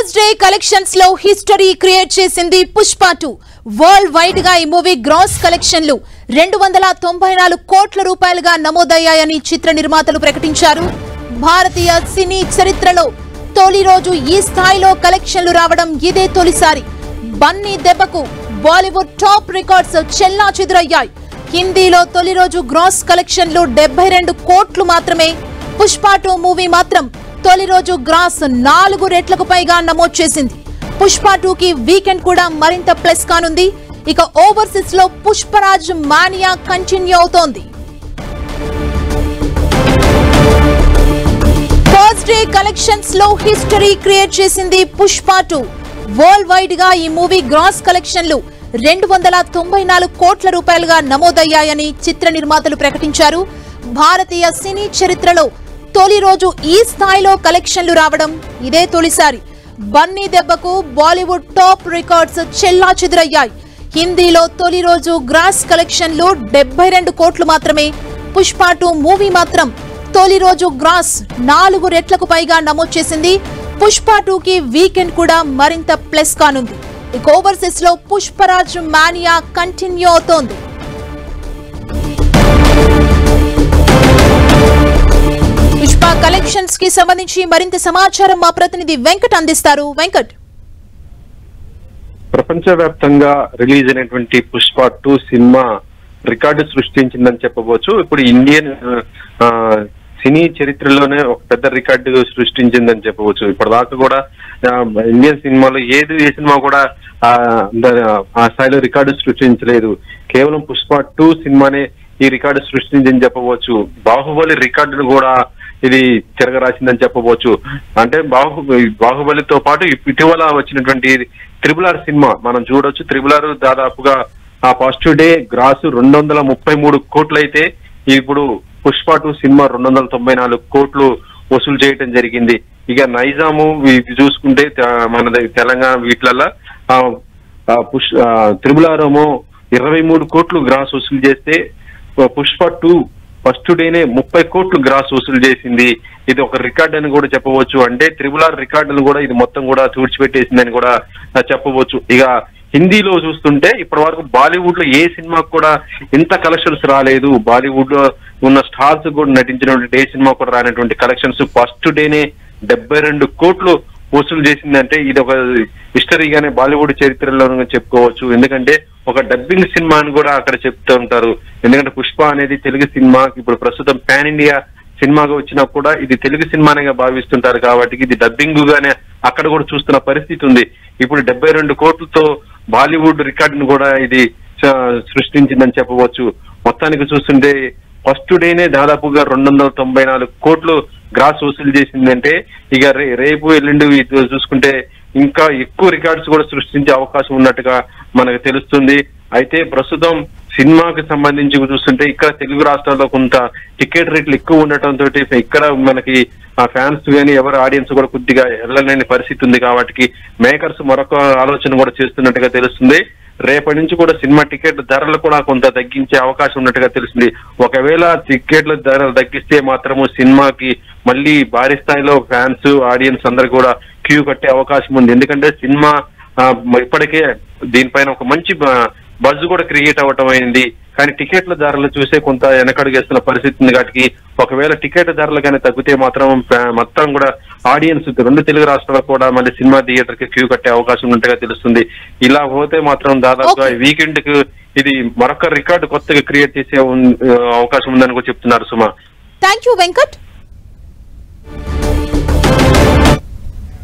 Thursday collections లో history create చేసింది Pushpa 2 world wide గా ఈ మూవీ గ్రాస్ కలెక్షన్లు 294 కోట్ల రూపాయలుగా నమోదయ్యాయని చిత్ర నిర్మాతలు ప్రకటించారు. భారతీయ సినీ చరిత్రలో తొలి రోజు ఈ స్థాయిలో కలెక్షన్లు రావడం ఇదే తొలిసారి. బన్నీ దెబ్బకు బాలీవుడ్ టాప్ రికార్డ్స్ చెల్లాచెదురయ్యాయి. హిందీలో తొలి రోజు గ్రాస్ కలెక్షన్లు 72 కోట్లు మాత్రమే. పుష్ప 2 మూవీ మాత్రం తొలి రోజు గ్రాస్ 4 రెట్లకు పైగా నమోదు చేసింది. పుష్ప 2 కి వీకెండ్ కూడా మరింత ప్లస్ కానుంది. ఇక ఓవర్సీస్ లో పుష్పరాజ్ మానియా కంటిన్యూ అవుతోంది. థర్స్డే కలెక్షన్స్ లో హిస్టరీ క్రియేట్ చేసింది పుష్ప 2 వరల్డ్ వైడ్ గా ఈ మూవీ గ్రాస్ కలెక్షన్లు 294 కోట్ల రూపాయలుగా నమోదయ్యాయని చిత్ర నిర్మాతలు ప్రకటించారు. భారతీయ సినీ చరిత్రలో తొలి రోజు ఈ స్థాయిలో కలెక్షన్లు రావడం ఇదే తొలిసారి. బన్నీ దెబ్బకు బాలీవుడ్ టాప్ రికార్డ్స్ చెల్లాచెదురయ్యాయి. హిందీలో తొలి రోజు గ్రాస్ కలెక్షన్లు 72 కోట్లు మాత్రమే. పుష్ప 2 మూవీ మాత్రం తొలి రోజు గ్రాస్ 4 రెట్లకు పైగా నమోదు చేసింది. పుష్ప 2 కి వీకెండ్ కూడా మరింత ప్లస్ కానుంది. ఇక ఓవర్సీస్ లో పుష్పరాజ్ మానియా కంటిన్యూ అవుతోంది. పుష్ప కలెక్షన్స్ కి సంబంధించి మరింత సమాచారం మా ప్రతినిధి వెంకట్ అందిస్తారు. వెంకట్, ప్రపంచవ్యాప్తంగా రిలీజ్ అయినటువంటి పుష్ప 2 సినిమా రికార్డు సృష్టించిందని చెప్పవచ్చు. ఇప్పుడు ఇండియన్ సినీ చరిత్రలోనే ఒక పెద్ద రికార్డు సృష్టించిందని చెప్పవచ్చు. ఇప్పటిదాకా కూడా ఇండియన్ సినిమాలో ఏ సినిమా కూడా ఆ స్థాయిలో రికార్డు సృష్టించలేదు. కేవలం పుష్ప 2 సినిమానే ఈ రికార్డు సృష్టించిందని చెప్పవచ్చు. బాహుబలి రికార్డును కూడా ఇది తిరగరాసిందని చెప్పవచ్చు. అంటే బాహుబలితో పాటు ఇటీవల వచ్చినటువంటి RRR సినిమా మనం చూడొచ్చు. RRR దాదాపుగా ఆ ఫస్ట్ డే గ్రాస్ 233 కోట్లు అయితే ఇప్పుడు పుష్ప 2 సినిమా 294 కోట్లు వసూలు చేయడం జరిగింది. ఇక నైజాము చూసుకుంటే మన తెలంగాణ వీటిలల్లో RRR ఏమో 23 కోట్లు గ్రాస్ వసూలు చేస్తే పుష్ప 2 ఫస్ట్ డేనే 30 కోట్లు గ్రాస్ వసూలు చేసింది. ఇది ఒక రికార్డ్ అని కూడా చెప్పవచ్చు. అంటే RRR రికార్డును కూడా ఇది మొత్తం కూడా తుడిచిపెట్టేసిందని కూడా చెప్పవచ్చు. ఇక హిందీలో చూస్తుంటే ఇప్పటి వరకు బాలీవుడ్ లో ఏ సినిమాకు కూడా ఇంత కలెక్షన్స్ రాలేదు. బాలీవుడ్ లో ఉన్న స్టార్స్ కూడా నటించినటువంటి ఏ సినిమా కూడా రానటువంటి కలెక్షన్స్ ఫస్ట్ డేనే 72 కోట్లు వసూలు చేసిందంటే ఇది ఒక హిస్టరీగానే బాలీవుడ్ చరిత్రలో చెప్పుకోవచ్చు. ఎందుకంటే ఒక డబ్బింగ్ సినిమా అని కూడా అక్కడ చెప్తూ ఉంటారు. ఎందుకంటే పుష్ప అనేది తెలుగు సినిమా. ఇప్పుడు ప్రస్తుతం పాన్ ఇండియా సినిమాగా వచ్చినా కూడా ఇది తెలుగు సినిమానేగా భావిస్తుంటారు. కాబట్టి ఇది డబ్బింగ్ గానే అక్కడ కూడా చూస్తున్న పరిస్థితి ఉంది. ఇప్పుడు 72 కోట్లతో బాలీవుడ్ రికార్డును కూడా ఇది సృష్టించిందని చెప్పవచ్చు. మొత్తానికి చూస్తుంటే ఫస్ట్ డేనే దాదాపుగా 294 కోట్లు గ్రాస్ వసూలు చేసిందంటే ఇక రేపు ఎల్లుండి చూసుకుంటే ఇంకా ఎక్కువ రికార్డ్స్ కూడా సృష్టించే అవకాశం ఉన్నట్టుగా మనకు తెలుస్తుంది. అయితే ప్రస్తుతం సినిమాకి సంబంధించి చూస్తుంటే ఇక్కడ తెలుగు రాష్ట్రాల్లో కొంత టికెట్ రేట్లు ఎక్కువ ఉండటంతో ఇక్కడ మనకి ఫ్యాన్స్ కానీ ఎవరు ఆడియన్స్ కూడా కొద్దిగా వెళ్ళలేని పరిస్థితి ఉంది. కాబట్టి మేకర్స్ మరొక ఆలోచన కూడా చేస్తున్నట్టుగా తెలుస్తుంది. రేపటి నుంచి కూడా సినిమా టికెట్ ధరలు కూడా కొంత తగ్గించే అవకాశం ఉన్నట్టుగా తెలుస్తుంది. ఒకవేళ టికెట్ల ధరలు తగ్గిస్తే మాత్రము సినిమాకి మళ్ళీ భారీ స్థాయిలో ఫ్యాన్స్ ఆడియన్స్ అందరు కూడా క్యూ కట్టే అవకాశం ఉంది. ఎందుకంటే సినిమా ఇప్పటికే దీనిపైన ఒక మంచి బజ్ కూడా క్రియేట్ అవ్వటం అయింది. కానీ టికెట్ల ధరలు చూసే కొంత వెనకడుగేస్తున్న పరిస్థితి ఉంది. కాబట్టి ఒకవేళ టికెట్ ధరలు కానీ తగ్గితే మాత్రం మొత్తం కూడా ఆడియన్స్ 2 తెలుగు రాష్ట్రాలకు కూడా మళ్ళీ సినిమా థియేటర్ కి క్యూ కట్టే అవకాశం ఉన్నట్టుగా తెలుస్తుంది. ఇలా పోతే మాత్రం దాదాపుగా వీకెండ్ కు ఇది మరొక రికార్డు కొత్తగా క్రియేట్ చేసే అవకాశం ఉందని కూడా చెప్తున్నారు సుమా. Thank you Venkat.